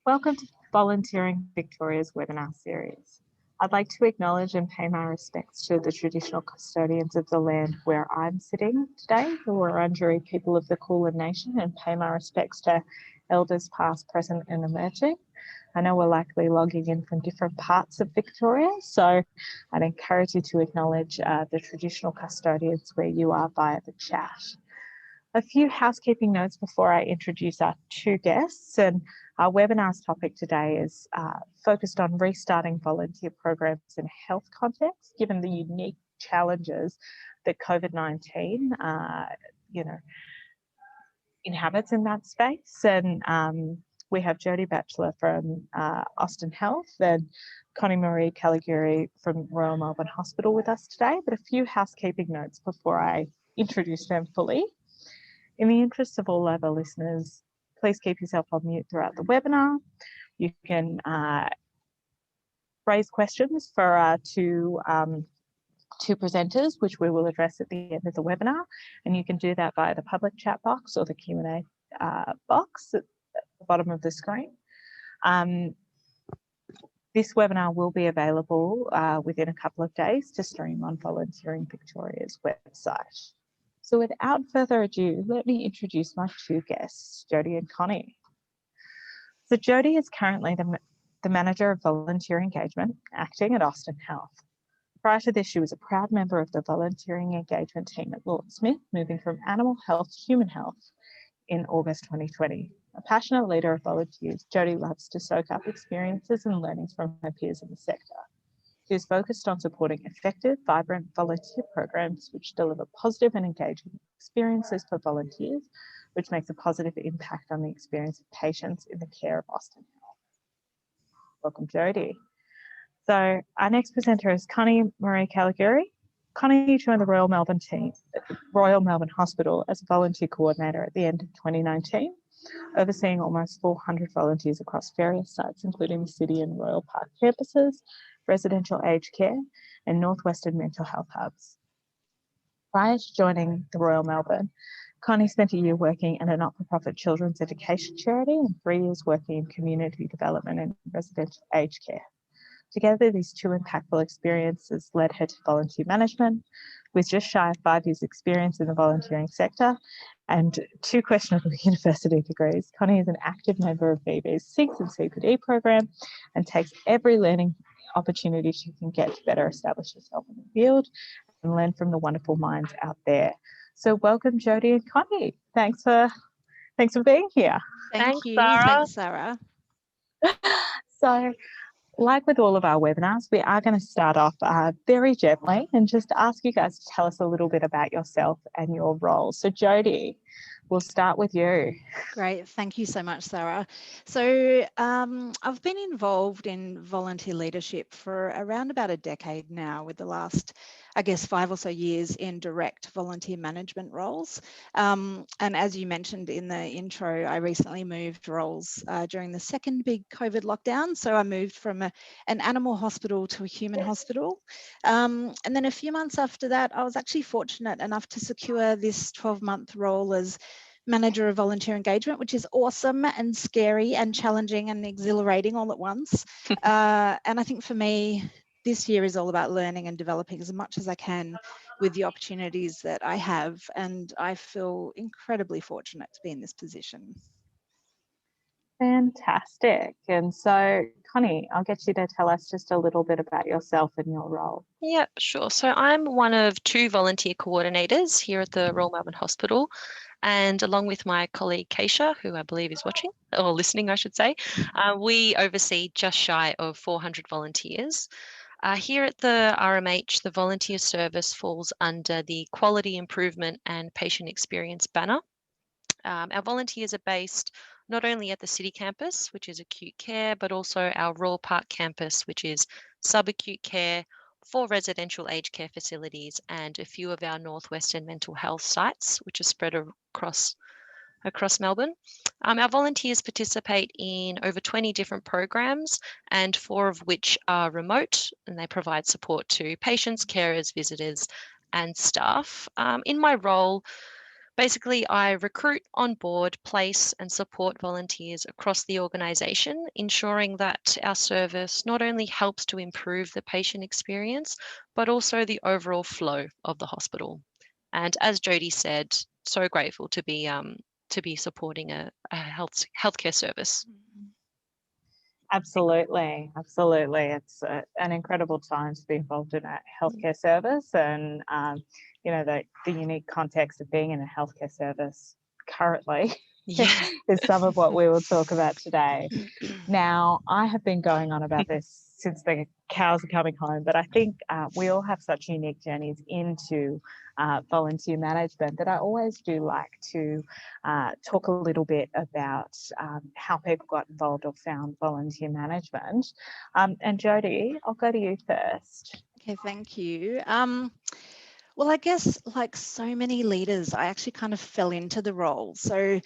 Welcome to Volunteering Victoria's webinar series. I'd like to acknowledge and pay my respects to the traditional custodians of the land where I'm sitting today, the Wurundjeri people of the Kulin Nation, and pay my respects to elders past, present and emerging. I know we're likely logging in from different parts of Victoria, so I'd encourage you to acknowledge the traditional custodians where you are via the chat. A few housekeeping notes before I introduce our two guests. And our webinar's topic today is focused on restarting volunteer programs in a health context, given the unique challenges that COVID-19, inhabits in that space. And we have Jodie Batchelor from Austin Health and Connie Marie Caligari from Royal Melbourne Hospital with us today. But a few housekeeping notes before I introduce them fully. In the interest of all other listeners, please keep yourself on mute throughout the webinar. You can raise questions for our two presenters, which we will address at the end of the webinar. And you can do that via the public chat box or the Q&A box at the bottom of the screen. This webinar will be available within a couple of days to stream on Volunteering Victoria's website. So without further ado, let me introduce my two guests, Jodie and Connie. So Jodie is currently the Manager of Volunteer Engagement, acting at Austin Health. Prior to this, she was a proud member of the volunteering engagement team at Lord Smith, moving from animal health to human health in August 2020. A passionate leader of volunteers, Jodie loves to soak up experiences and learnings from her peers in the sector. She is focused on supporting effective, vibrant volunteer programs which deliver positive and engaging experiences for volunteers, which makes a positive impact on the experience of patients in the care of Austin Health. Welcome, Jodie. So our next presenter is Connie Marie Caligari. Connie joined the Royal Melbourne Hospital as a volunteer coordinator at the end of 2019, overseeing almost 400 volunteers across various sites, including the City and Royal Park campuses, residential aged care, and Northwestern mental health hubs. Prior to joining the Royal Melbourne, Connie spent a year working at a not-for-profit children's education charity and 3 years working in community development and residential aged care. Together, these two impactful experiences led her to volunteer management, with just shy of 5 years' experience in the volunteering sector and 2 questionable university degrees. Connie is an active member of VB's SIGS and CPD program and takes every learning opportunity she can get to better establish herself in the field and learn from the wonderful minds out there. So welcome, Jodie and Connie. Thanks for being here. Thank you. Sarah. Thanks, Sarah. So, like with all of our webinars, we are going to start off very gently and just ask you guys to tell us a little bit about yourself and your role. So Jodie, we'll start with you. Great. Thank you so much, Sarah. So I've been involved in volunteer leadership for around about a decade now, with the last, 5 or so years in direct volunteer management roles. And as you mentioned in the intro, I recently moved roles during the second big COVID lockdown. So I moved from an animal hospital to a human hospital. And then a few months after that, I was actually fortunate enough to secure this 12-month role as Manager of Volunteer Engagement, which is awesome and scary and challenging and exhilarating all at once. And I think for me, this year is all about learning and developing as much as I can with the opportunities that I have. And I feel incredibly fortunate to be in this position. Fantastic. And so, Connie, I'll get you to tell us just a little bit about yourself and your role. Yeah, sure. So I'm one of 2 volunteer coordinators here at the Royal Melbourne Hospital. And along with my colleague Keisha, who I believe is watching or listening, I should say, we oversee just shy of 400 volunteers. Here at the RMH, the volunteer service falls under the Quality Improvement and Patient Experience banner. Our volunteers are based not only at the City campus, which is acute care, but also our Royal Park campus, which is subacute care, 4 residential aged care facilities, and a few of our Northwestern mental health sites, which are spread across Melbourne. Our volunteers participate in over 20 different programs, and 4 of which are remote, and they provide support to patients, carers, visitors, and staff. In my role, basically, I recruit, onboard, place and support volunteers across the organisation, ensuring that our service not only helps to improve the patient experience, but also the overall flow of the hospital. And as Jody said, so grateful to be supporting a healthcare service. Absolutely, absolutely. It's an incredible time to be involved in a healthcare service, and you know, the unique context of being in a healthcare service currently Yeah. is some of what we will talk about today. Now, I have been going on about this since the cows are coming home, but I think we all have such unique journeys into volunteer management that I always do like to talk a little bit about how people got involved or found volunteer management. And Jodie, I'll go to you first. Okay, thank you. Well, I guess like so many leaders, I actually kind of fell into the role. So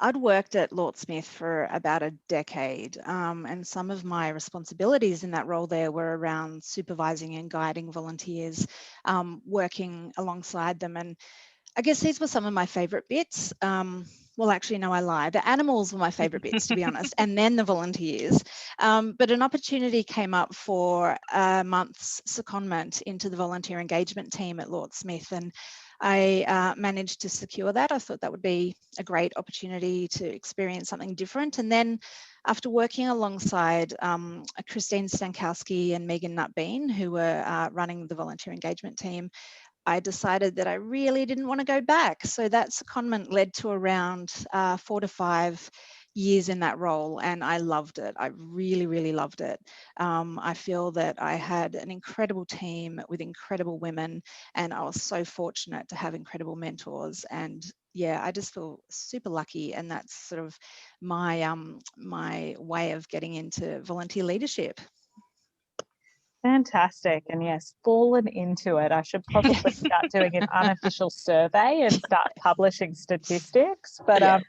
I'd worked at Lord Smith for about a decade, and some of my responsibilities in that role there were around supervising and guiding volunteers, working alongside them. And I guess these were some of my favourite bits. Well, actually, no, I lie. The animals were my favourite bits, to be honest, and then the volunteers. But an opportunity came up for a month's secondment into the volunteer engagement team at Lord Smith, and I managed to secure that. I thought that would be a great opportunity to experience something different. And then after working alongside Christine Stankowski and Megan Nutbean, who were running the volunteer engagement team, I decided that I really didn't want to go back. So that secondment led to around 4 to 5 years in that role, and I loved it. I really, really loved it. I feel that I had an incredible team with incredible women, and I was so fortunate to have incredible mentors. And yeah, I just feel super lucky, and that's sort of my my way of getting into volunteer leadership. Fantastic. And yes, fallen into it. I should probably start doing an unofficial survey and start publishing statistics. But Yeah.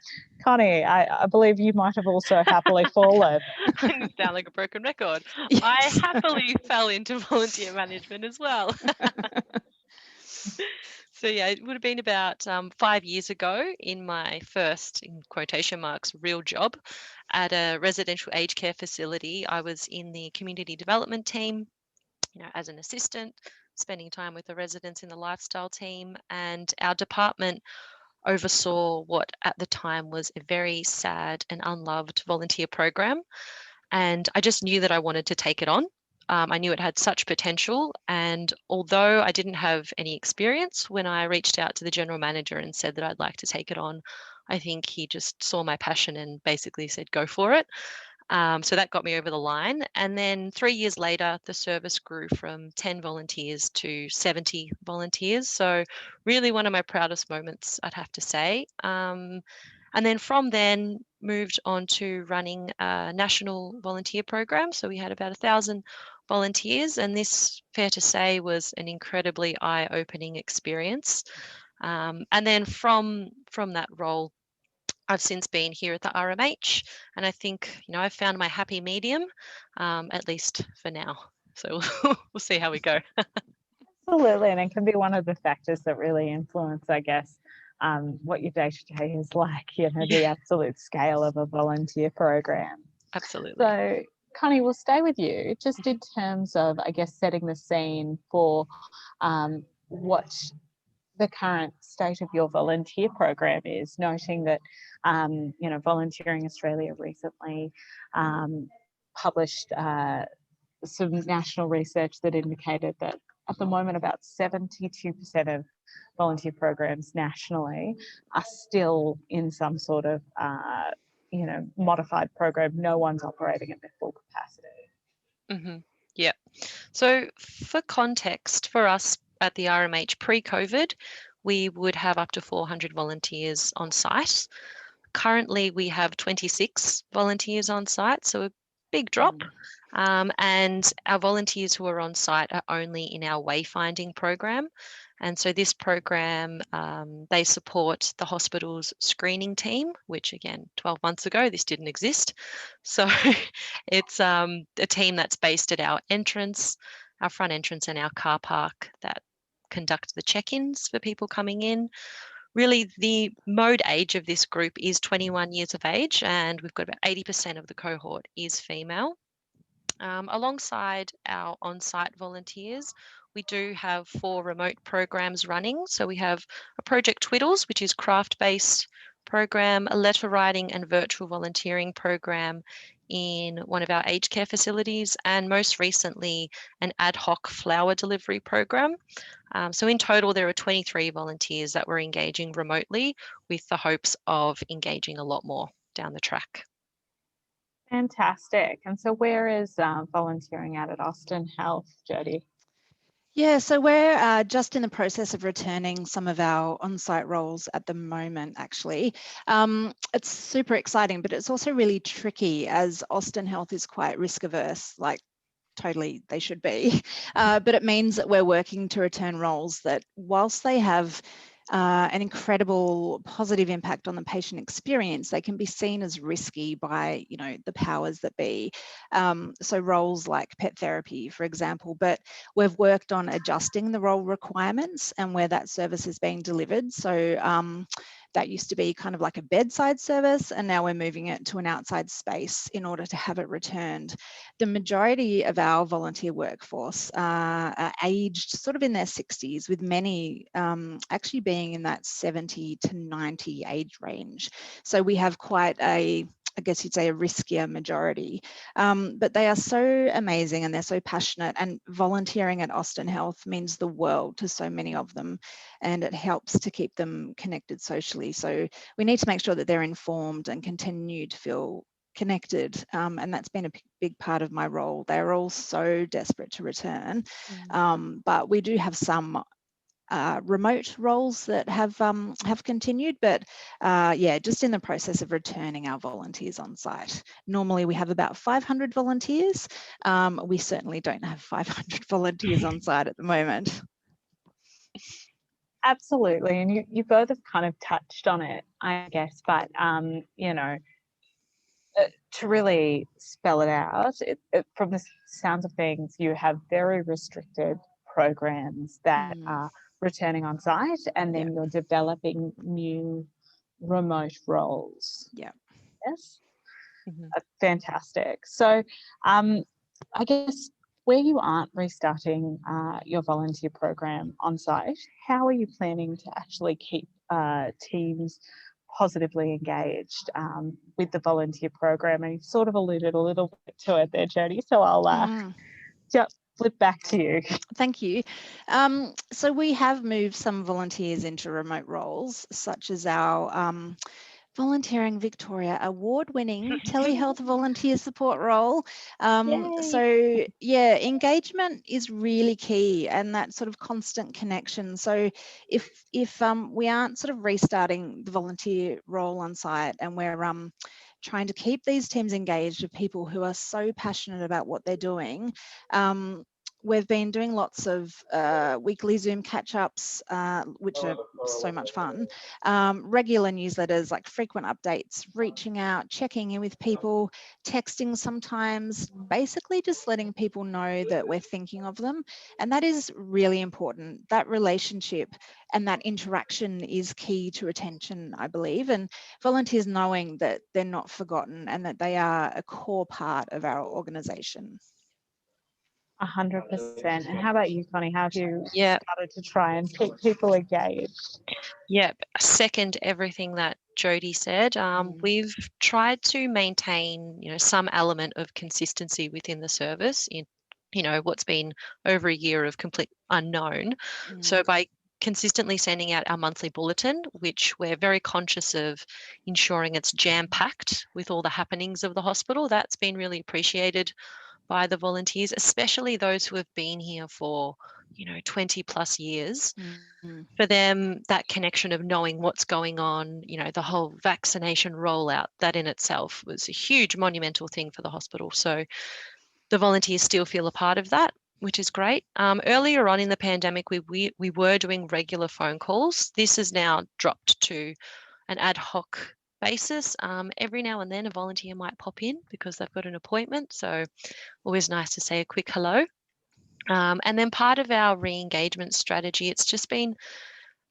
Connie, I believe you might have also happily fallen. I sound like a broken record. Yes. I happily fell into volunteer management as well. So yeah, it would have been about 5 years ago in my first, in quotation marks, real job at a residential aged care facility. I was in the community development team, as an assistant, spending time with the residents in the lifestyle team, and our department oversaw what at the time was a very sad and unloved volunteer program. And I just knew that I wanted to take it on. I knew it had such potential. And although I didn't have any experience, when I reached out to the general manager and said that I'd like to take it on, I think he just saw my passion and basically said, go for it. So that got me over the line. And then 3 years later, the service grew from 10 volunteers to 70 volunteers. So really one of my proudest moments, I'd have to say. And then from then moved on to running a national volunteer program. So we had about 1,000 volunteers, and this, fair to say, was an incredibly eye-opening experience. And then from that role, I've since been here at the RMH, and I think I've found my happy medium, at least for now. So we'll see how we go. Absolutely. And it can be one of the factors that really influence, I guess, what your day-to-day is like, the absolute scale of a volunteer program. Absolutely. So, Connie, we'll stay with you just in terms of, I guess, setting the scene for what the current state of your volunteer program is, noting that, Volunteering Australia recently published some national research that indicated that at the moment about 72% of volunteer programs nationally are still in some sort of modified program. No one's operating at their full capacity. Mm-hmm. Yeah. So for context, for us at the RMH pre-COVID, we would have up to 400 volunteers on site. Currently, we have 26 volunteers on site, so a big drop. And our volunteers who are on site are only in our wayfinding program. And so this program, they support the hospital's screening team, which again, 12 months ago, this didn't exist. So it's a team that's based at our front entrance and our car park that conduct the check-ins for people coming in. really the mode age of this group is 21 years of age, and we've got about 80% of the cohort is female. Alongside our on-site volunteers, we do have 4 remote programs running. So we have a Project Twiddles, which is craft-based program, a letter writing and virtual volunteering program in one of our aged care facilities, and most recently an ad hoc flower delivery program. So in total, there are 23 volunteers that were engaging remotely, with the hopes of engaging a lot more down the track. Fantastic. And so where is volunteering at Austin Health, Jodie? Yeah, so we're just in the process of returning some of our on-site roles at the moment, actually. It's super exciting, but it's also really tricky as Austin Health is quite risk averse, like totally they should be. But it means that we're working to return roles that, whilst they have an incredible positive impact on the patient experience, they can be seen as risky by, you know, the powers that be. So roles like pet therapy, for example, but we've worked on adjusting the role requirements and where that service is being delivered. So that used to be kind of like a bedside service, and now we're moving it to an outside space in order to have it returned. The majority of our volunteer workforce are aged sort of in their 60s, with many actually being in that 70 to 90 age range. So we have quite a, I guess you'd say, a riskier majority. But they are so amazing and they're so passionate, and volunteering at Austin Health means the world to so many of them, and it helps to keep them connected socially. So we need to make sure that they're informed and continue to feel connected, and that's been a big part of my role. They're all so desperate to return, but we do have some remote roles that have continued, but yeah, just in the process of returning our volunteers on site. Normally we have about 500 volunteers. We certainly don't have 500 volunteers on site at the moment. Absolutely, and you both have kind of touched on it, I guess, but you know, to really spell it out, from the sounds of things, you have very restricted programs that are returning on site, and then you're developing new remote roles. Yeah. Yes. Fantastic. So I guess where you aren't restarting your volunteer program on site, how are you planning to actually keep teams positively engaged with the volunteer program? And you've sort of alluded a little bit to it there, Jodie, so I'll just flip back to you. Thank you. So we have moved some volunteers into remote roles, such as our Volunteering Victoria award-winning telehealth volunteer support role. So yeah, engagement is really key, and that sort of constant connection. So if we aren't sort of restarting the volunteer role on site, and we're trying to keep these teams engaged with people who are so passionate about what they're doing, we've been doing lots of weekly Zoom catch-ups, which are so much fun, regular newsletters, like frequent updates, reaching out, checking in with people, texting sometimes, basically just letting people know that we're thinking of them. And that is really important. That relationship and that interaction is key to retention, I believe, and volunteers knowing that they're not forgotten and that they are a core part of our organisation. 100%. And how about you, Connie? How have you started to try and keep people engaged? Yep, second everything that Jodie said. We've tried to maintain, some element of consistency within the service in, what's been over a year of complete unknown. So by consistently sending out our monthly bulletin, which we're very conscious of ensuring it's jam-packed with all the happenings of the hospital, that's been really appreciated by the volunteers, especially those who have been here for 20 plus years. For them, that connection of knowing what's going on, the whole vaccination rollout, that in itself was a huge monumental thing for the hospital. So the volunteers still feel a part of that, which is great. Earlier on in the pandemic, we were doing regular phone calls. This has now dropped to an ad hoc basis. Every now and then a volunteer might pop in because they've got an appointment. So always nice to say a quick hello. And then part of our re-engagement strategy, it's just been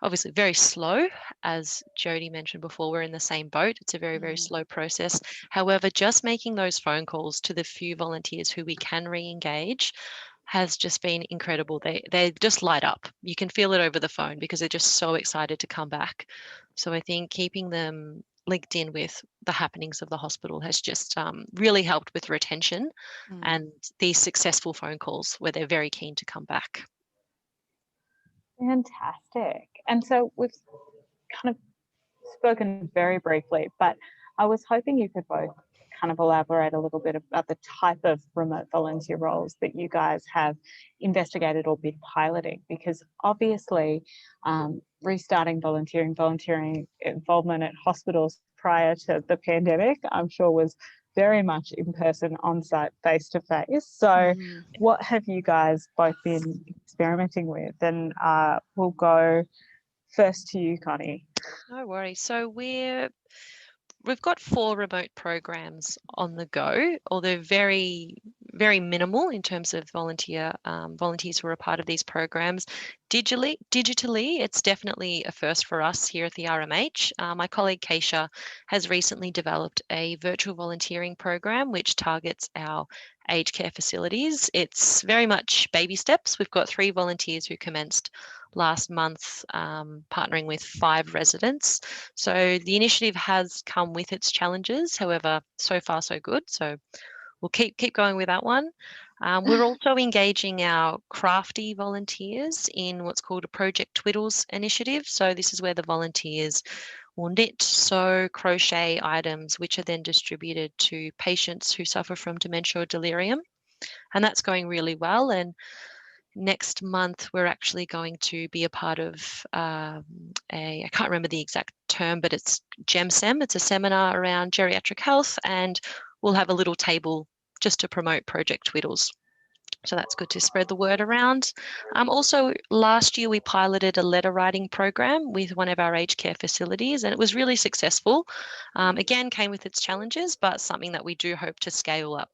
obviously very slow. As Jodie mentioned before, we're in the same boat. It's a very, very slow process. However, just making those phone calls to the few volunteers who we can re-engage has just been incredible. They just light up. You can feel it over the phone because they're just so excited to come back. So I think keeping them linked in with the happenings of the hospital has just really helped with retention and these successful phone calls where they're very keen to come back. Fantastic. And so we've kind of spoken very briefly, but I was hoping you could both kind of elaborate a little bit about the type of remote volunteer roles that you guys have investigated or been piloting, because obviously restarting volunteering involvement at hospitals prior to the pandemic, I'm sure was very much in person, on site, face to face. So what have you guys both been experimenting with? And we'll go first to you, Connie. No worries. So we've got 4 remote programs on the go, although very, very minimal in terms of volunteers who are a part of these programs. Digitally, it's definitely a first for us here at the RMH. My colleague Keisha has recently developed a virtual volunteering program which targets our aged care facilities. It's very much baby steps. We've got 3 volunteers who commenced last month, partnering with 5 residents. So the initiative has come with its challenges. However, so far so good. So we'll keep going with that one. We're also engaging our crafty volunteers in what's called a Project Twiddles initiative. So this is where the volunteers will knit, sew, crochet items, which are then distributed to patients who suffer from dementia or delirium. And that's going really well. And next month, we're actually going to be a part of I can't remember the exact term, but it's GemSem. It's a seminar around geriatric health, and we'll have a little table just to promote Project Twiddles. So that's good to spread the word around. Also, last year we piloted a letter writing program with one of our aged care facilities, and it was really successful. Again, came with its challenges, but something that we do hope to scale up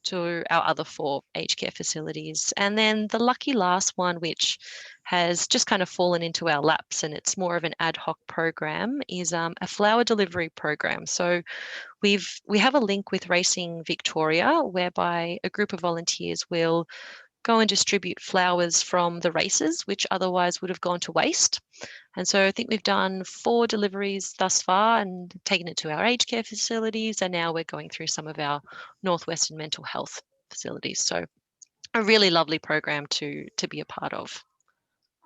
to our other 4 aged care facilities. And then the lucky last one, which has just kind of fallen into our laps, and it's more of an ad hoc program, is a flower delivery program. So we have a link with Racing Victoria, whereby a group of volunteers will go and distribute flowers from the races, which otherwise would have gone to waste. And so I think we've done 4 deliveries thus far and taken it to our aged care facilities. And now we're going through some of our Northwestern mental health facilities. So a really lovely program to be a part of.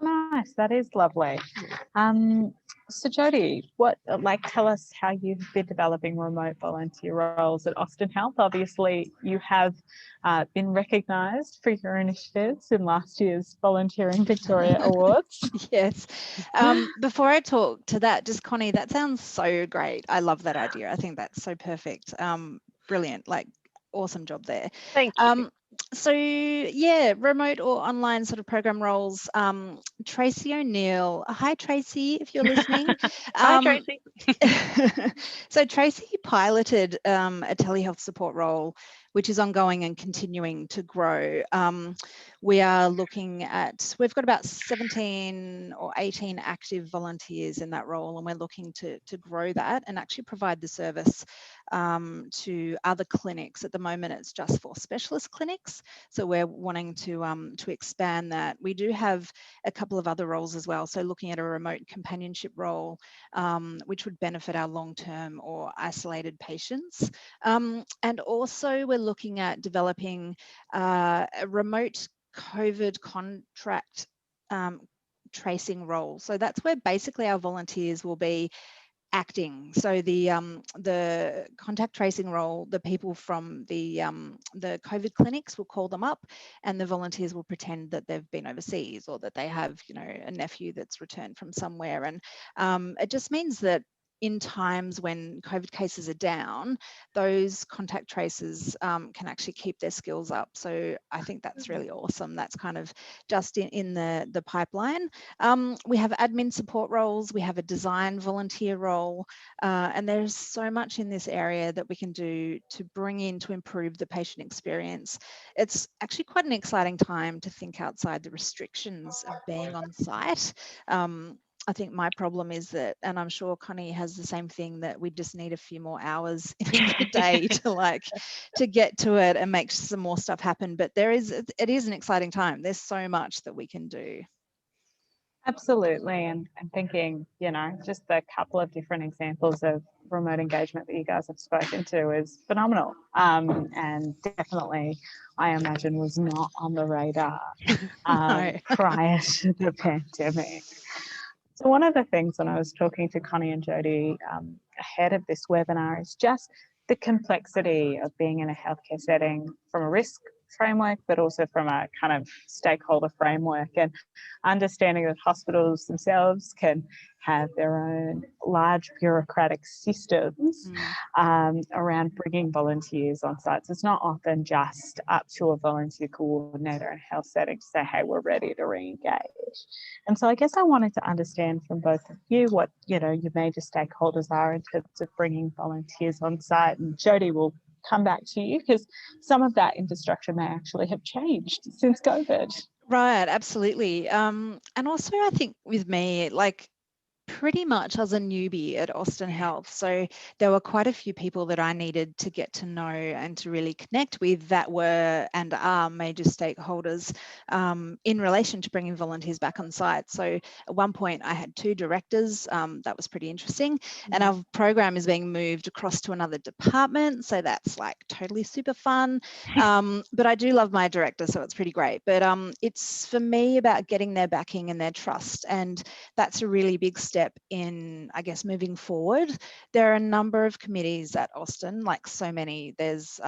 Nice, that is lovely. So Jodie, tell us how you've been developing remote volunteer roles at Austin Health. Obviously, you have been recognised for your initiatives in last year's Volunteering Victoria Awards. Yes. Before I talk to that, just Connie, that sounds so great. I love that idea. I think that's so perfect. Brilliant. Awesome job there. Thank you. So yeah, remote or online sort of program roles. Tracy O'Neill. Hi Tracy, if you're listening. Hi Tracy. So Tracy piloted a telehealth support role, which is ongoing and continuing to grow. We are looking at, we've got about 17 or 18 active volunteers in that role, and we're looking to grow that and actually provide the service to other clinics. At the moment, it's just for specialist clinics. So we're wanting to expand that. We do have a couple of other roles as well. So looking at a remote companionship role, which would benefit our long-term or isolated patients. And also we're looking at developing a remote COVID contract tracing role. So that's where basically our volunteers will be acting. So the contact tracing role, the people from the COVID clinics will call them up, and the volunteers will pretend that they've been overseas or that they have, a nephew that's returned from somewhere. And it just means that in times when COVID cases are down, those contact tracers can actually keep their skills up. So I think that's really awesome. That's kind of just in the pipeline. We have admin support roles. We have a design volunteer role. And there's so much in this area that we can do to bring in to improve the patient experience. It's actually quite an exciting time to think outside the restrictions of being on site. I think my problem is that, and I'm sure Connie has the same thing, that we just need a few more hours in the day to get to it and make some more stuff happen. But it is an exciting time. There's so much that we can do. Absolutely. And thinking, just a couple of different examples of remote engagement that you guys have spoken to is phenomenal. And definitely, I imagine, was not on the radar No. prior to the pandemic. So one of the things when I was talking to Connie and Jodie ahead of this webinar is just the complexity of being in a healthcare setting from a risk framework, but also from a kind of stakeholder framework, and understanding that hospitals themselves can have their own large bureaucratic systems around bringing volunteers on site. So it's not often just up to a volunteer coordinator in a health setting to say, hey, we're ready to re-engage. And so I guess I wanted to understand from both of you what, your major stakeholders are in terms of bringing volunteers on site. And Jodie will come back to you because some of that infrastructure may actually have changed since COVID. Right, absolutely. And also I think with me, pretty much as a newbie at Austin Health. So there were quite a few people that I needed to get to know and to really connect with that were and are major stakeholders in relation to bringing volunteers back on site. So at one point I had 2 directors. That was pretty interesting. And our program is being moved across to another department. So that's totally super fun. But I do love my director, so it's pretty great. But it's for me about getting their backing and their trust. And that's a really big step in, I guess, moving forward. There are a number of committees at Austin, so many. There's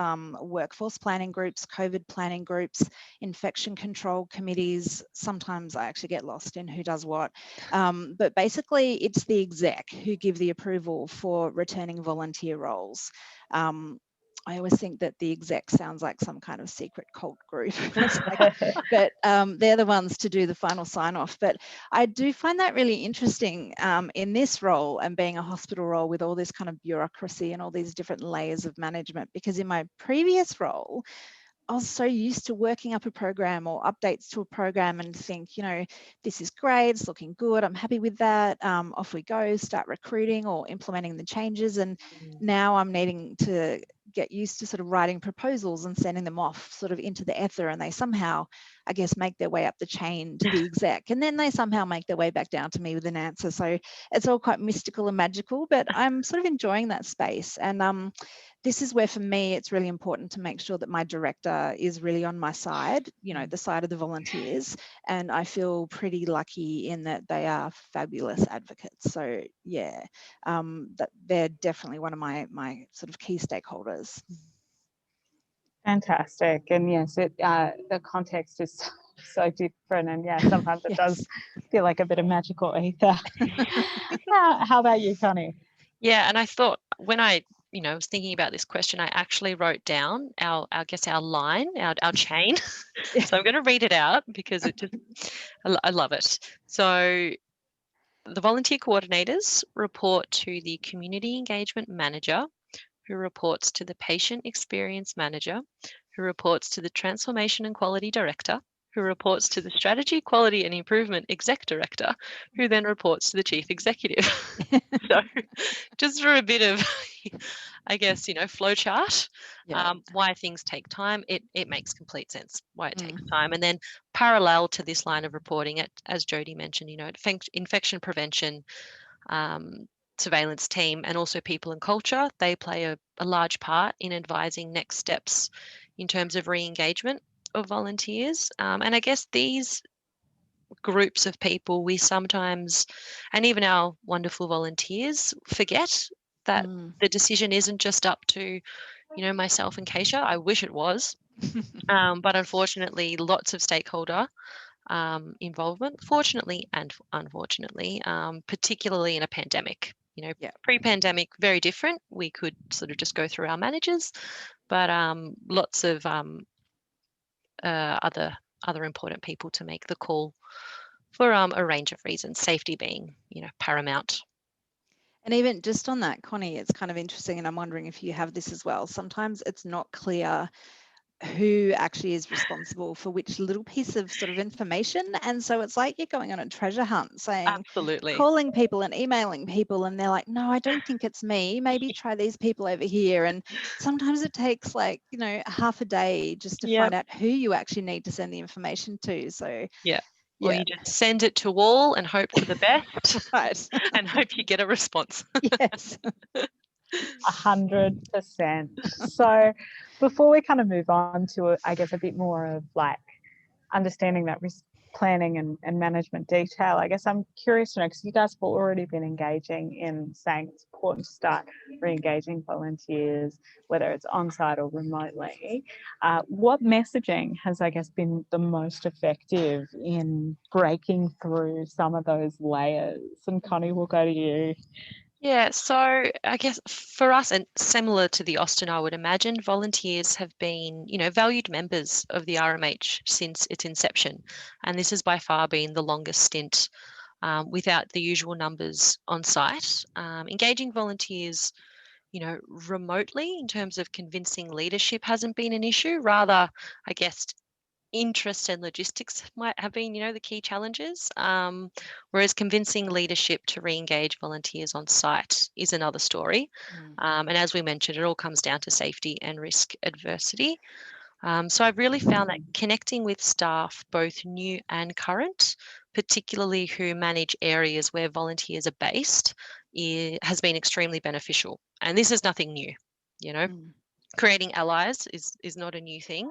workforce planning groups, COVID planning groups, infection control committees. Sometimes I actually get lost in who does what. But basically, it's the exec who give the approval for returning volunteer roles. I always think that the exec sounds like some kind of secret cult group. But they're the ones to do the final sign off. But I do find that really interesting in this role and being a hospital role with all this kind of bureaucracy and all these different layers of management, because in my previous role, I was so used to working up a program or updates to a program and think, this is great, it's looking good, I'm happy with that. Off we go, start recruiting or implementing the changes. And now I'm needing to get used to sort of writing proposals and sending them off sort of into the ether, and they somehow, I guess, make their way up the chain to the exec, and then they somehow make their way back down to me with an answer. So it's all quite mystical and magical, but I'm sort of enjoying that space. And this is where, for me, it's really important to make sure that my director is really on my side, the side of the volunteers. And I feel pretty lucky in that they are fabulous advocates. So yeah, that they're definitely one of my sort of key stakeholders. Fantastic. And yes, the context is so different, and sometimes it does feel like a bit of magical ether. How about you, Connie? Yeah, and I thought when I was thinking about this question, I actually wrote down our line, our chain. So I'm going to read it out because I love it. So the volunteer coordinators report to the community engagement manager, who reports to the patient experience manager, who reports to the transformation and quality director, who reports to the strategy, quality and improvement exec director, who then reports to the chief executive. So just for a bit of, I guess, flow chart, why things take time, it makes complete sense why it takes time. And then parallel to this line of reporting, as Jodie mentioned, infection prevention, surveillance team, and also people and culture, they play a large part in advising next steps in terms of re-engagement of volunteers. And I guess these groups of people, we sometimes, and even our wonderful volunteers, forget that the decision isn't just up to, myself and Keisha. I wish it was. But unfortunately, lots of stakeholder involvement, fortunately and unfortunately, particularly in a pandemic. Pre-pandemic, very different. We could sort of just go through our managers, but lots of other important people to make the call for a range of reasons, safety being, paramount. And even just on that, Connie, it's kind of interesting, and I'm wondering if you have this as well. Sometimes it's not clear who actually is responsible for which little piece of sort of information. And so it's like you're going on a treasure hunt, saying, Absolutely. calling people and emailing people, and they're like, no, I don't think it's me, maybe try these people over here. And sometimes it takes like, you know, half a day just to find out who you actually need to send the information to. So Or you just send it to all and hope for the best. Right. And hope you get a response. Yes. 100%. So before we kind of move on to, I guess, a bit more of like understanding that risk planning and management detail, I guess I'm curious to know, because you guys have already been engaging in saying it's important to start re-engaging volunteers, whether it's on-site or remotely. What messaging has, I guess, been the most effective in breaking through some of those layers? And Connie, we'll go to you. Yeah, so I guess for us, and similar to the Austin, I would imagine, volunteers have been, you know, valued members of the RMH since its inception. And this has by far been the longest stint without the usual numbers on site. Engaging volunteers, you know, remotely in terms of convincing leadership hasn't been an issue. Rather, I guess interest and logistics might have been, you know, the key challenges. Whereas convincing leadership to re-engage volunteers on site is another story. And as we mentioned, it all comes down to safety and risk adversity. So I've really found that connecting with staff, both new and current, particularly who manage areas where volunteers are based, has been extremely beneficial. And this is nothing new, you know. Creating allies is not a new thing.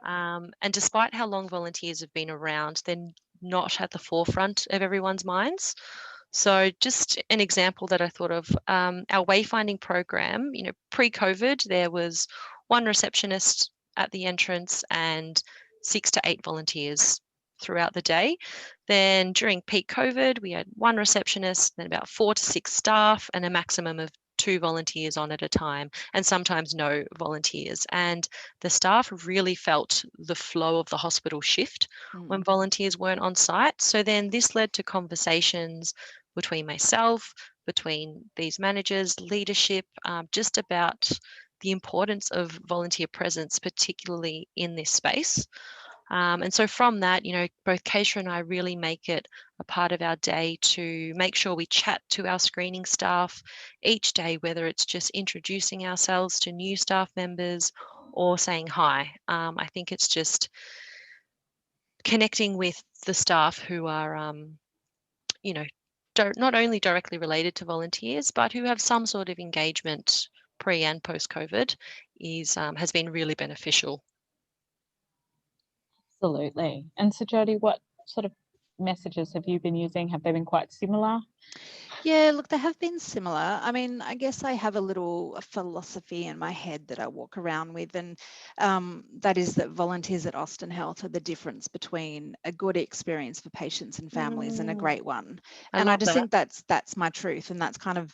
And despite how long volunteers have been around, they're not at the forefront of everyone's minds. So just an example that I thought of, our wayfinding program, you know, pre-COVID, there was one receptionist at the entrance and 6 to 8 volunteers throughout the day. Then during peak COVID, we had one receptionist, then about 4 to 6 staff, and a maximum of 2 volunteers on at a time, and sometimes no volunteers. And the staff really felt the flow of the hospital shift when volunteers weren't on site. So then this led to conversations between myself, between these managers, leadership, just about the importance of volunteer presence, particularly in this space. And so from that, you know, both Keisha and I really make it a part of our day to make sure we chat to our screening staff each day, whether it's just introducing ourselves to new staff members or saying hi. I think it's just connecting with the staff who are, you know, not only directly related to volunteers, but who have some sort of engagement pre and post COVID has been really beneficial. Absolutely. And so, Jodie, what sort of messages have you been using? Have they been quite similar? Yeah, look, they have been similar. I mean, I guess I have a little philosophy in my head that I walk around with, and that is that volunteers at Austin Health are the difference between a good experience for patients and families and a great one. And I just think that's my truth, and that's kind of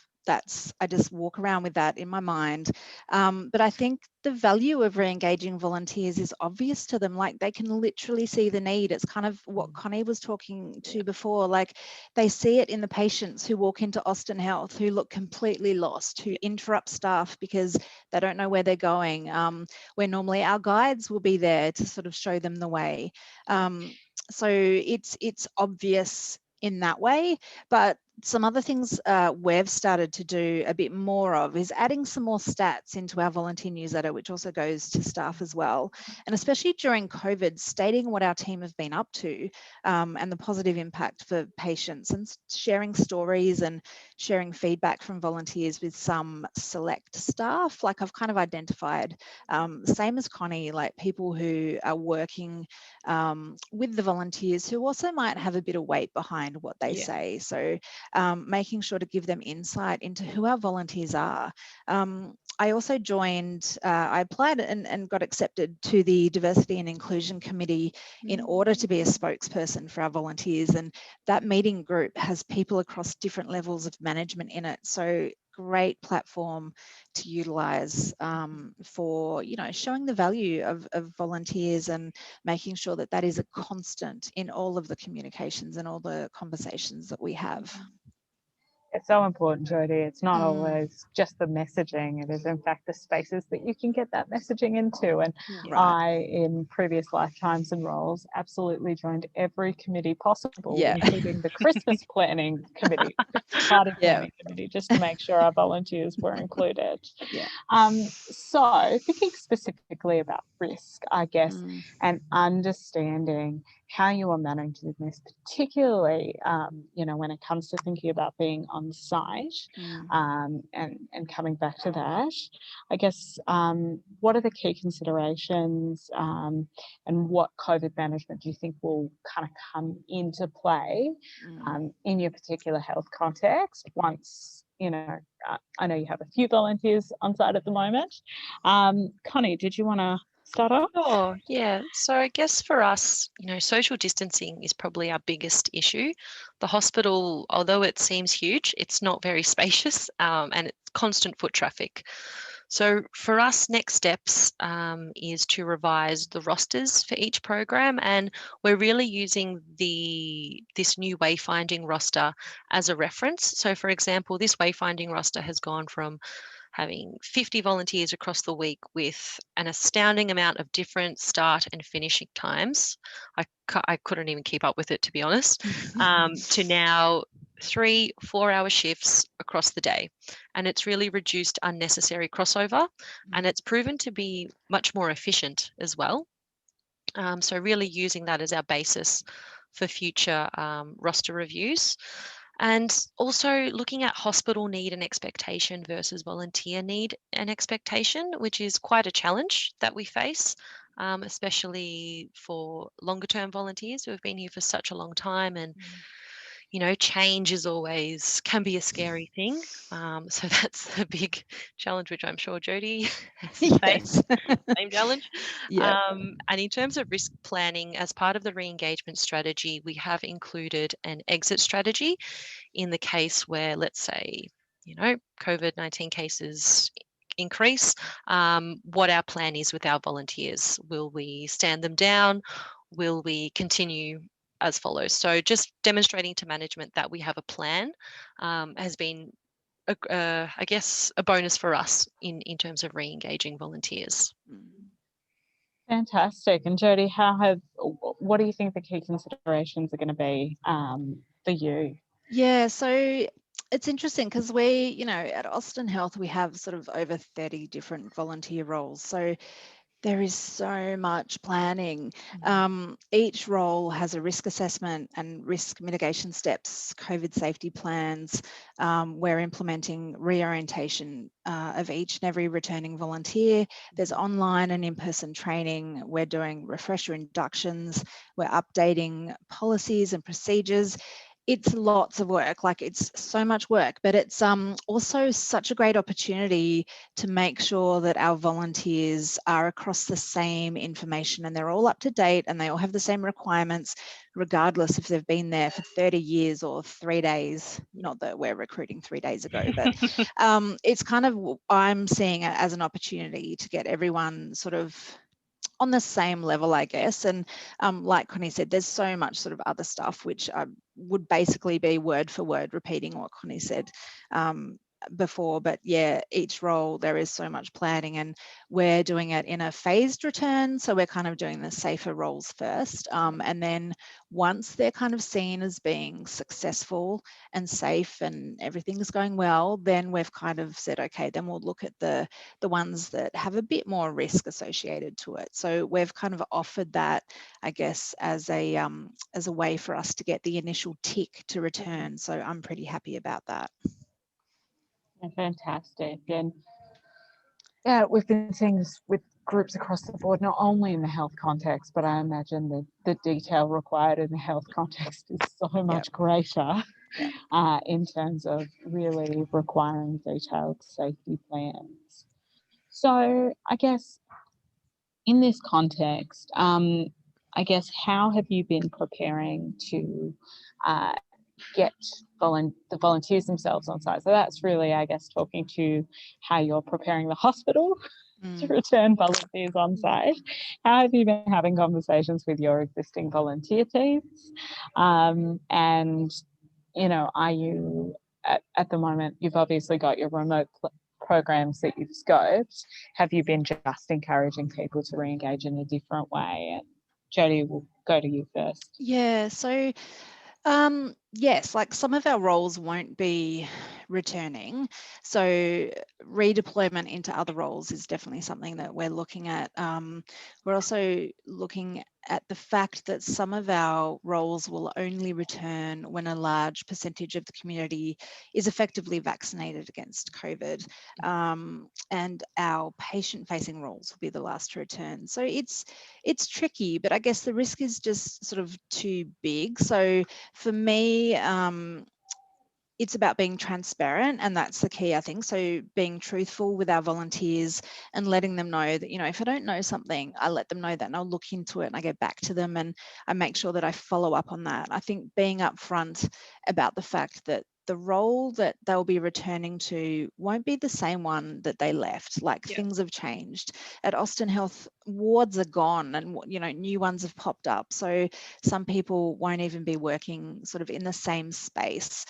I just walk around with that in my mind. But I think the value of re-engaging volunteers is obvious to them. Like, they can literally see the need. It's kind of what Connie was talking to before. Like, they see it in the patients who walk into Austin Health, who look completely lost, who interrupt staff because they don't know where they're going, where normally our guides will be there to sort of show them the way. So it's obvious in that way. But some other things we've started to do a bit more of is adding some more stats into our volunteer newsletter, which also goes to staff as well. And especially during COVID, stating what our team have been up to and the positive impact for patients, and sharing stories and sharing feedback from volunteers with some select staff. Like, I've kind of identified, same as Connie, like people who are working with the volunteers who also might have a bit of weight behind what they say. So making sure to give them insight into who our volunteers are. I also joined, I applied and got accepted to the Diversity and Inclusion Committee in order to be a spokesperson for our volunteers. And that meeting group has people across different levels of management in it. So great platform to utilize for, you know, showing the value of volunteers and making sure that that is a constant in all of the communications and all the conversations that we have. It's so important, Jodie. It's not Mm. always just the messaging. It is, in fact, the spaces that you can get that messaging into. And Right. I, in previous lifetimes and roles, absolutely joined every committee possible, Yeah. including the Christmas planning committee, party Yeah. planning committee, just to make sure our volunteers were included. Yeah. So thinking specifically about risk, I guess, Mm. and understanding how you are managing this, particularly, when it comes to thinking about being on site, and coming back to that, I guess, what are the key considerations, and what COVID management do you think will kind of come into play in your particular health context once, I know you have a few volunteers on site at the moment. Connie, did you want to start off? Oh, yeah. So I guess for us, social distancing is probably our biggest issue. The hospital, although it seems huge, it's not very spacious, and it's constant foot traffic. So for us, next steps is to revise the rosters for each program, and we're really using this new wayfinding roster as a reference. So for example, this wayfinding roster has gone from having 50 volunteers across the week with an astounding amount of different start and finishing times. I couldn't even keep up with it, to be honest, to now 3 4-hour shifts across the day. And it's really reduced unnecessary crossover, and it's proven to be much more efficient as well. So really using that as our basis for future roster reviews. And also looking at hospital need and expectation versus volunteer need and expectation, which is quite a challenge that we face, especially for longer term volunteers who have been here for such a long time. And change can be a scary thing. So that's a big challenge, which I'm sure Jodie has the same challenge. Yeah. And in terms of risk planning, as part of the re-engagement strategy, we have included an exit strategy in the case where, let's say, COVID-19 cases increase, what our plan is with our volunteers. Will we stand them down? Will we continue as follows? So just demonstrating to management that we have a plan has been, I guess, a bonus for us in terms of re-engaging volunteers. Fantastic. And Jodie, what do you think the key considerations are going to be for you? Yeah, so it's interesting because we, at Austin Health, we have sort of over 30 different volunteer roles. So there is so much planning. Each role has a risk assessment and risk mitigation steps, COVID safety plans. We're implementing reorientation of each and every returning volunteer. There's online and in-person training. We're doing refresher inductions. We're updating policies and procedures. It's lots of work, like it's so much work, but it's also such a great opportunity to make sure that our volunteers are across the same information and they're all up to date and they all have the same requirements, regardless if they've been there for 30 years or 3 days. Not that we're recruiting 3 days ago, but it's kind of, I'm seeing it as an opportunity to get everyone sort of on the same level, I guess. And like Connie said, there's so much sort of other stuff which would basically be word for word repeating what Connie said before. But yeah, each role there is so much planning, and we're doing it in a phased return. So we're kind of doing the safer roles first, and then once they're kind of seen as being successful and safe and everything's going well, then we've kind of said, okay, then we'll look at the ones that have a bit more risk associated to it. So we've kind of offered that, I guess, as a way for us to get the initial tick to return. So I'm pretty happy about that. Fantastic. And yeah, we've been seeing this with groups across the board, not only in the health context, but I imagine the detail required in the health context is so much greater in terms of really requiring detailed safety plans. So I guess in this context, I guess, how have you been preparing to get the volunteers themselves on site? So that's really, I guess, talking to how you're preparing the hospital to return volunteers on site. How have you been having conversations with your existing volunteer teams? And, are you at the moment, you've obviously got your remote programs that you've scoped. Have you been just encouraging people to re-engage in a different way? And Jodie, we'll go to you first. Yeah, so yes, like some of our roles won't be returning. So redeployment into other roles is definitely something that we're looking at. We're also looking at the fact that some of our roles will only return when a large percentage of the community is effectively vaccinated against COVID. And our patient-facing roles will be the last to return. So it's tricky, but I guess the risk is just sort of too big. So for me, it's about being transparent, and that's the key, I think. So being truthful with our volunteers and letting them know that, you know, if I don't know something, I let them know that and I'll look into it and I get back to them and I make sure that I follow up on that. I think being upfront about the fact that the role that they'll be returning to won't be the same one that they left. Like things have changed. At Austin Health, wards are gone and, you know, new ones have popped up. So some people won't even be working sort of in the same space.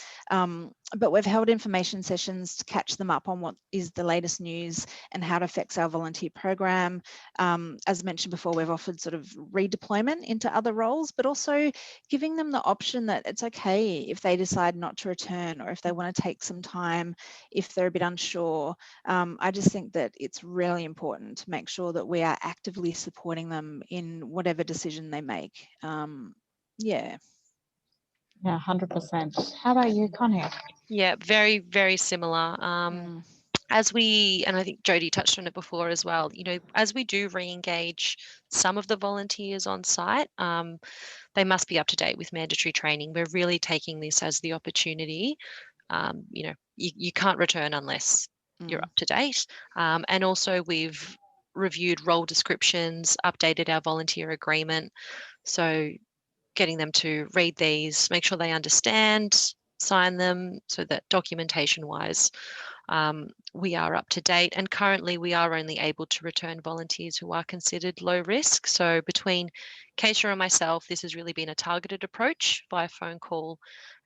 But we've held information sessions to catch them up on what is the latest news and how it affects our volunteer program. As mentioned before, we've offered sort of redeployment into other roles, but also giving them the option that it's okay if they decide not to return or if they want to take some time, if they're a bit unsure. I just think that it's really important to make sure that we are actively supporting them in whatever decision they make. Yeah. Yeah, 100%. How about you, Connie? Yeah, very, very similar. As we, and I think Jodie touched on it before as well, you know, as we do re-engage some of the volunteers on site, they must be up to date with mandatory training. We're really taking this as the opportunity. You know, you can't return unless you're up to date. And also we've reviewed role descriptions, updated our volunteer agreement. So getting them to read these, make sure they understand, sign them, so that documentation wise, we are up to date. And currently we are only able to return volunteers who are considered low risk. So between Keisha and myself, this has really been a targeted approach via phone call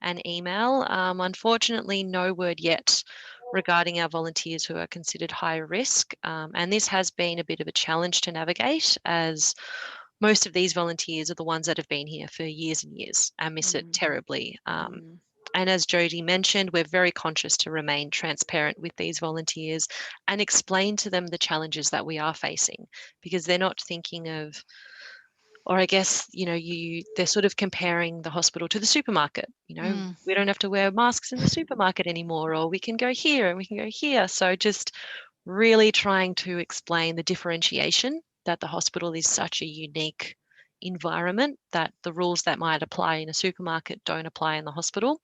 and email. Unfortunately, no word yet regarding our volunteers who are considered high risk. And this has been a bit of a challenge to navigate, as most of these volunteers are the ones that have been here for years and years and miss it terribly. And as Jodie mentioned, we're very conscious to remain transparent with these volunteers and explain to them the challenges that we are facing, because they're not thinking of, or I guess, you know, they're sort of comparing the hospital to the supermarket. You know, we don't have to wear masks in the supermarket anymore, or we can go here and we can go here. So just really trying to explain the differentiation, that the hospital is such a unique environment, that the rules that might apply in a supermarket don't apply in the hospital.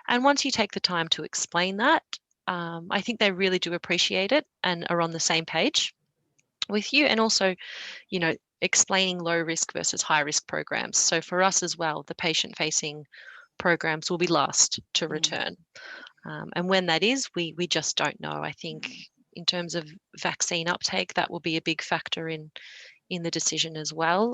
And once you take the time to explain that, I think they really do appreciate it and are on the same page with you. And also, you know, explaining low risk versus high risk programs. So for us as well, the patient facing programs will be last to return. And when that is, we just don't know. I think in terms of vaccine uptake, that will be a big factor in the decision as well.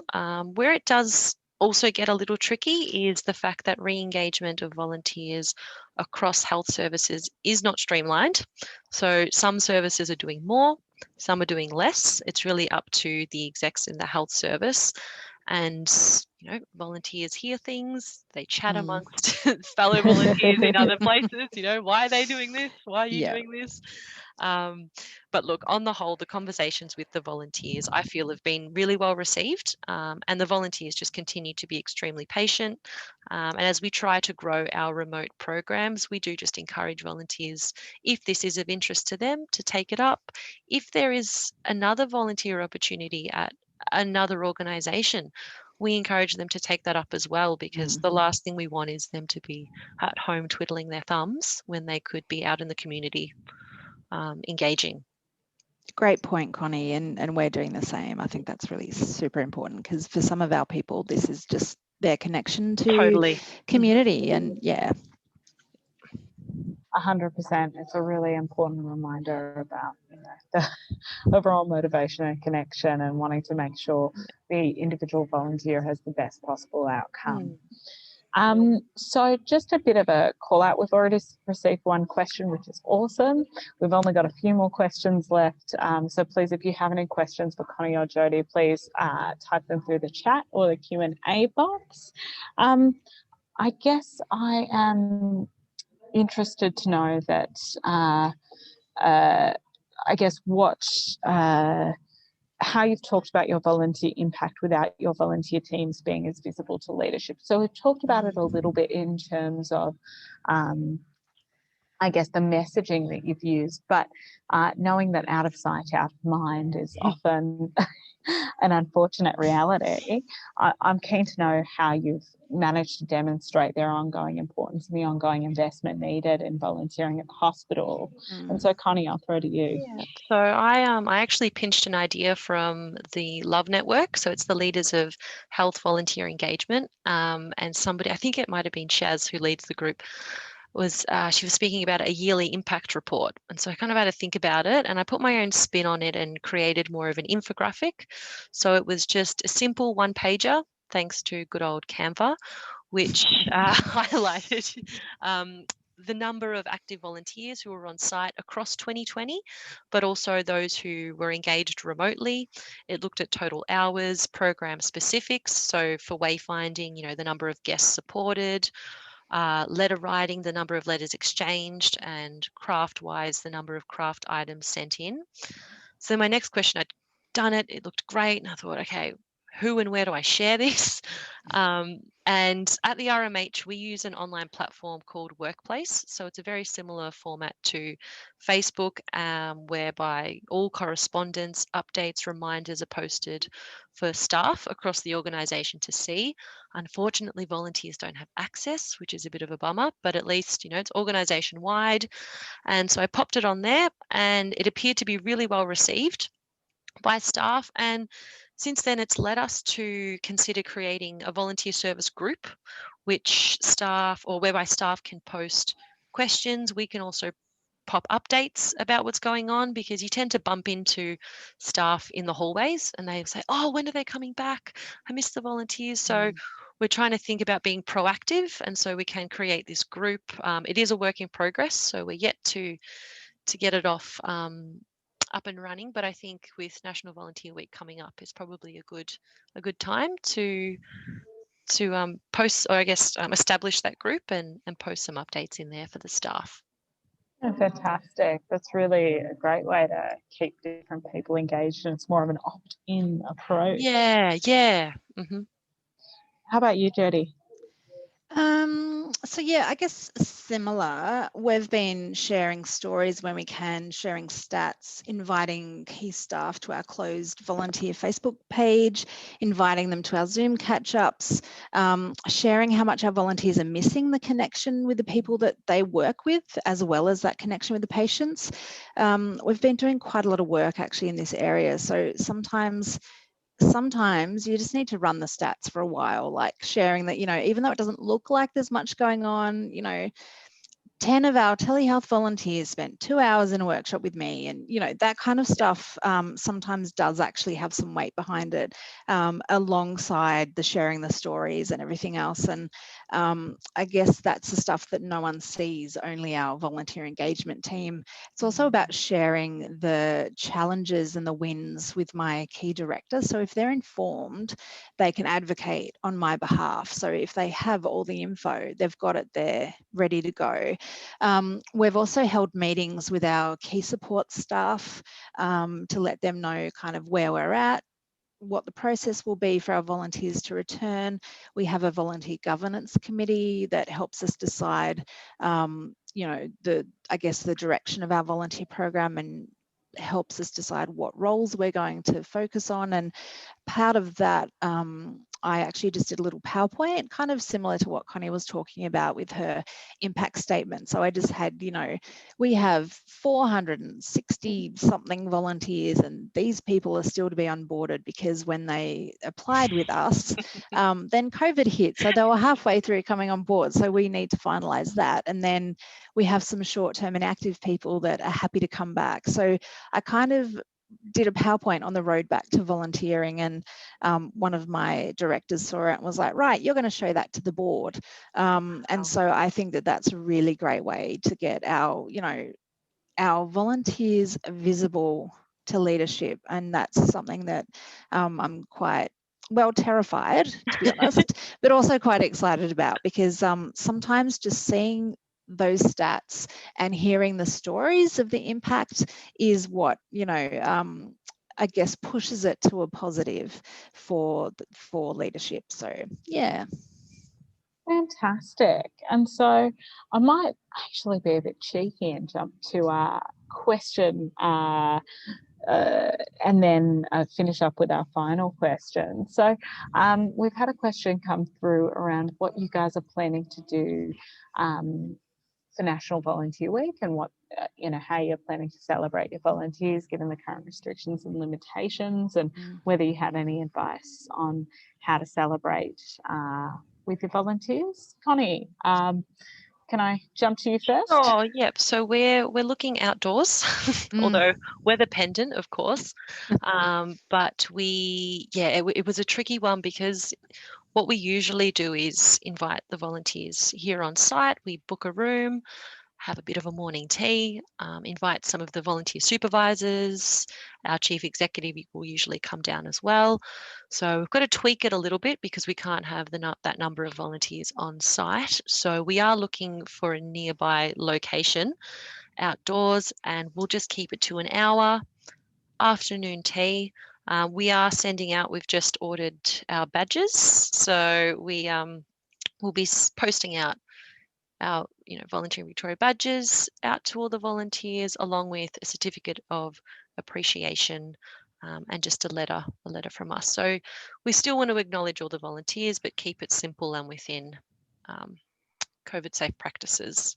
Where it does also get a little tricky is the fact that re-engagement of volunteers across health services is not streamlined. So some services are doing more, some are doing less. It's really up to the execs in the health service. And, you know, volunteers hear things, they chat amongst fellow volunteers in other places, you know, why are they doing this? Why are you doing this? But look, on the whole, the conversations with the volunteers, I feel, have been really well received, and the volunteers just continue to be extremely patient. And as we try to grow our remote programs, we do just encourage volunteers, if this is of interest to them, to take it up. If there is another volunteer opportunity at another organisation, we encourage them to take that up as well, because the last thing we want is them to be at home twiddling their thumbs when they could be out in the community engaging. Great point, Connie, and we're doing the same. I think that's really super important, because for some of our people, this is just their connection to community. And 100%. It's a really important reminder about, you know, the overall motivation and connection, and wanting to make sure the individual volunteer has the best possible outcome. So just a bit of a call out. We've already received one question, which is awesome. We've only got a few more questions left. So please, if you have any questions for Connie or Jodie, please type them through the chat or the Q&A box. I guess I am interested to know that, I guess how you've talked about your volunteer impact without your volunteer teams being as visible to leadership. So we've talked about it a little bit in terms of, I guess, the messaging that you've used, but knowing that out of sight, out of mind is often an unfortunate reality, I'm keen to know how you've managed to demonstrate their ongoing importance and the ongoing investment needed in volunteering at the hospital. And so, Connie, I'll throw to you. Yeah. So I actually pinched an idea from the Love Network. So it's the Leaders of Health Volunteer Engagement. And somebody, I think it might have been Shaz who leads the group, she was speaking about a yearly impact report. And so I kind of had to think about it, and I put my own spin on it and created more of an infographic. So it was just a simple one-pager, thanks to good old Canva, which highlighted the number of active volunteers who were on site across 2020, but also those who were engaged remotely. It looked at total hours, program specifics. So for wayfinding, the number of guests supported, letter writing, the number of letters exchanged, and craft-wise, the number of craft items sent in. So my next question, I'd done it, it looked great, and I thought, okay, who and where do I share this? And at the RMH, we use an online platform called Workplace. So it's a very similar format to Facebook, whereby all correspondence, updates, reminders are posted for staff across the organisation to see. Unfortunately, volunteers don't have access, which is a bit of a bummer, but at least, it's organisation wide. And so I popped it on there, and it appeared to be really well received by staff. And since then, it's led us to consider creating a volunteer service group, whereby staff can post questions. We can also pop updates about what's going on, because you tend to bump into staff in the hallways and they say, oh, when are they coming back? I miss the volunteers. So we're trying to think about being proactive, and so we can create this group. It is a work in progress, so we're yet to get it off up and running, but I think with National Volunteer Week coming up, it's probably a good time to post, or I guess establish that group and post some updates in there for the staff. Oh, fantastic. That's really a great way to keep different people engaged, and it's more of an opt-in approach. Yeah. Mm-hmm. How about you, Jodie? So yeah, I guess similar. We've been sharing stories when we can, sharing stats, inviting key staff to our closed volunteer Facebook page, inviting them to our Zoom catch-ups, sharing how much our volunteers are missing the connection with the people that they work with, as well as that connection with the patients. We've been doing quite a lot of work actually in this area. So sometimes you just need to run the stats for a while, like sharing that, even though it doesn't look like there's much going on, 10 of our telehealth volunteers spent 2 hours in a workshop with me, and that kind of stuff sometimes does actually have some weight behind it, alongside the sharing the stories and everything else. And I guess that's the stuff that no one sees, only our volunteer engagement team. It's also about sharing the challenges and the wins with my key director. So if they're informed, they can advocate on my behalf. So if they have all the info, they've got it there ready to go. We've also held meetings with our key support staff to let them know kind of where we're at, what the process will be for our volunteers to return. We have a volunteer governance committee that helps us decide, the direction of our volunteer program, and helps us decide what roles we're going to focus on. And part of that, I actually just did a little PowerPoint, kind of similar to what Connie was talking about with her impact statement. So I just had, we have 460 something volunteers, and these people are still to be onboarded, because when they applied with us, then COVID hit. So they were halfway through coming on board. So we need to finalize that. And then we have some short-term inactive people that are happy to come back. So I kind of did a PowerPoint on the road back to volunteering, and one of my directors saw it and was like, right, you're going to show that to the board. And so I think that that's a really great way to get our, our volunteers visible to leadership. And that's something that I'm quite, well, terrified, to be honest, but also quite excited about, because sometimes just seeing those stats and hearing the stories of the impact is what, I guess pushes it to a positive for leadership. So yeah. Fantastic. And so I might actually be a bit cheeky and jump to our question and then finish up with our final question. So we've had a question come through around what you guys are planning to do for National Volunteer Week, and what, how you're planning to celebrate your volunteers given the current restrictions and limitations, and whether you had any advice on how to celebrate with your volunteers. Connie, can I jump to you first? Oh, yep. So we're looking outdoors, although weather pendant, of course. But it was a tricky one, because what we usually do is invite the volunteers here on site. We book a room, have a bit of a morning tea, invite some of the volunteer supervisors. Our chief executive will usually come down as well. So we've got to tweak it a little bit, because we can't have that number of volunteers on site. So we are looking for a nearby location outdoors, and we'll just keep it to an hour. Afternoon tea. We are sending out, we've just ordered our badges. So we will be posting out our Volunteering Victoria badges out to all the volunteers, along with a certificate of appreciation, and just a letter from us. So we still want to acknowledge all the volunteers, but keep it simple and within COVID safe practices.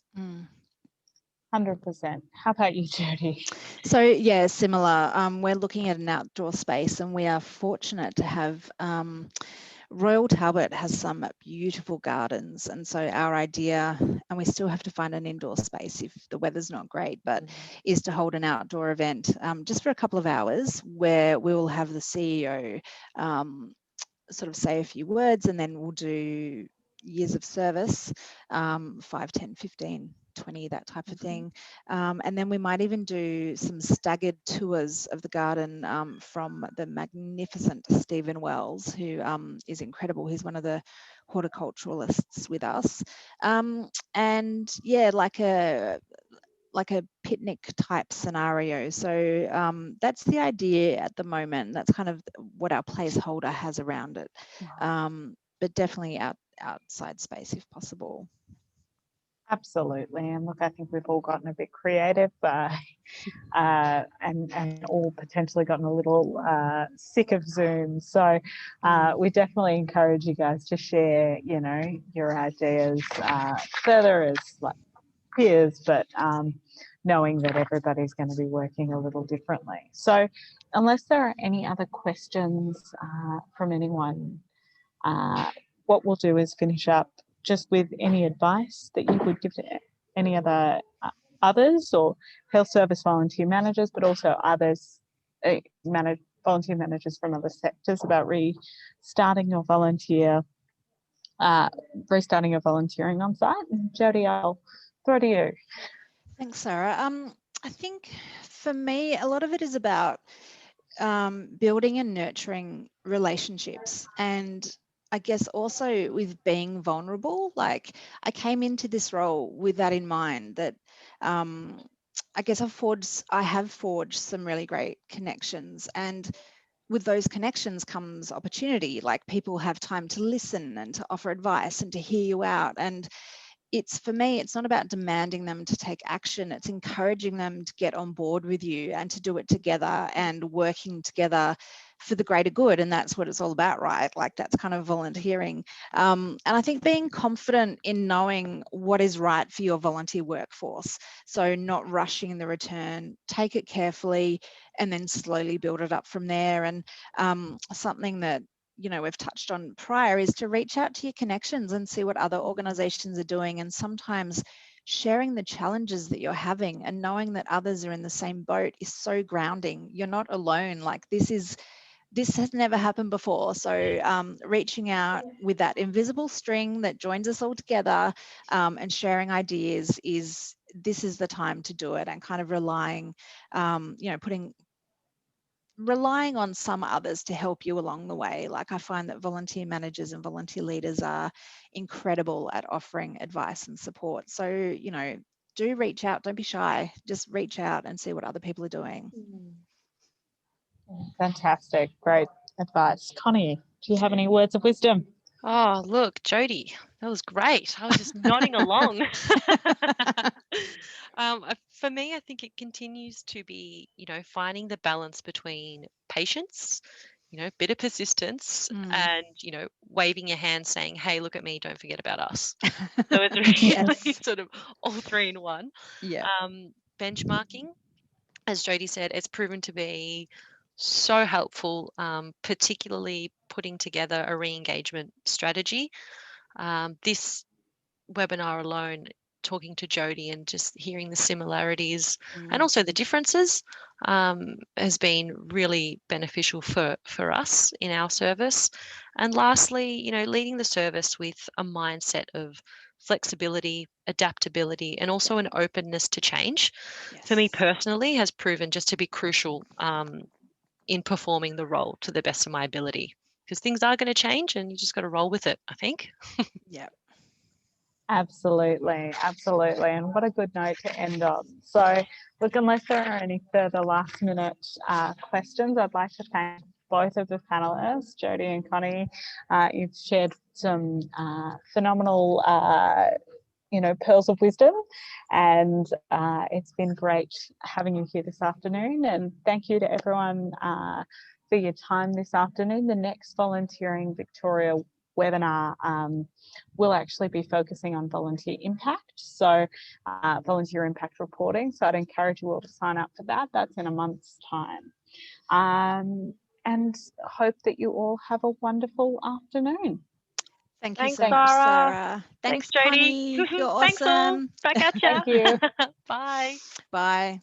100%. How about you, Jodie? So yeah, similar. We're looking at an outdoor space, and we are fortunate to have Royal Talbot has some beautiful gardens, and so our idea, and we still have to find an indoor space if the weather's not great, but is to hold an outdoor event just for a couple of hours, where we will have the CEO sort of say a few words, and then we'll do years of service, 5, 10, 15, 20, that type of thing. And then we might even do some staggered tours of the garden from the magnificent Stephen Wells, who is incredible. He's one of the horticulturalists with us. And yeah, like a picnic type scenario. So that's the idea at the moment. That's kind of what our placeholder has around it. But definitely outside space if possible. Absolutely. And look, I think we've all gotten a bit creative and all potentially gotten a little sick of Zoom. So we definitely encourage you guys to share, your ideas further as like peers, but knowing that everybody's going to be working a little differently. So unless there are any other questions from anyone, what we'll do is finish up just with any advice that you would give to any other others, or health service volunteer managers, but also others, volunteer managers from other sectors, about restarting your volunteering on site. And Jodie, I'll throw to you. Thanks, Sarah. I think for me, a lot of it is about building and nurturing relationships, and I guess also with being vulnerable. Like, I came into this role with that in mind, that I guess I have forged some really great connections, and with those connections comes opportunity. Like, people have time to listen and to offer advice and to hear you out. And for me, it's not about demanding them to take action. It's encouraging them to get on board with you and to do it together and working together for the greater good. And that's what it's all about, right? Like, that's kind of volunteering. And I think being confident in knowing what is right for your volunteer workforce. So not rushing the return, take it carefully, and then slowly build it up from there. And something that we've touched on prior is to reach out to your connections and see what other organizations are doing. And sometimes sharing the challenges that you're having and knowing that others are in the same boat is so grounding. You're not alone. Like this has never happened before. So reaching out with that invisible string that joins us all together and sharing ideas this is the time to do it, and kind of relying on some others to help you along the way. Like I find that volunteer managers and volunteer leaders are incredible at offering advice and support. So, do reach out, don't be shy, just reach out and see what other people are doing. Fantastic. Great advice. Connie, do you have any words of wisdom? Oh, look, Jodie, that was great. I was just nodding along. For me, I think it continues to be, finding the balance between patience, bit of persistence, and, waving your hand saying, hey, look at me, don't forget about us. So it's really Yes. sort of all three in one. Yeah. Benchmarking, as Jodie said, it's proven to be so helpful, particularly putting together a re-engagement strategy. This webinar alone, talking to Jodie and just hearing the similarities and also the differences has been really beneficial for us in our service. And lastly, leading the service with a mindset of flexibility, adaptability, and also an openness to change. Yes. For me personally, has proven just to be crucial in performing the role to the best of my ability, because things are going to change and you just got to roll with it, I think. Yeah. Absolutely, absolutely. And what a good note to end on. So, look, unless there are any further last minute questions, I'd like to thank both of the panelists, Jodie and Connie. You've shared some phenomenal pearls of wisdom, and it's been great having you here this afternoon. And thank you to everyone for your time this afternoon. The next Volunteering Victoria webinar will actually be focusing on volunteer impact, so volunteer impact reporting. So I'd encourage you all to sign up for that. That's in a month's time. And hope that you all have a wonderful afternoon. Thank you Thanks, so much, Sarah. Sarah. Thanks, Jodie. Connie. You're Thanks all. awesome. Back at ya. Thank you. Bye. Bye.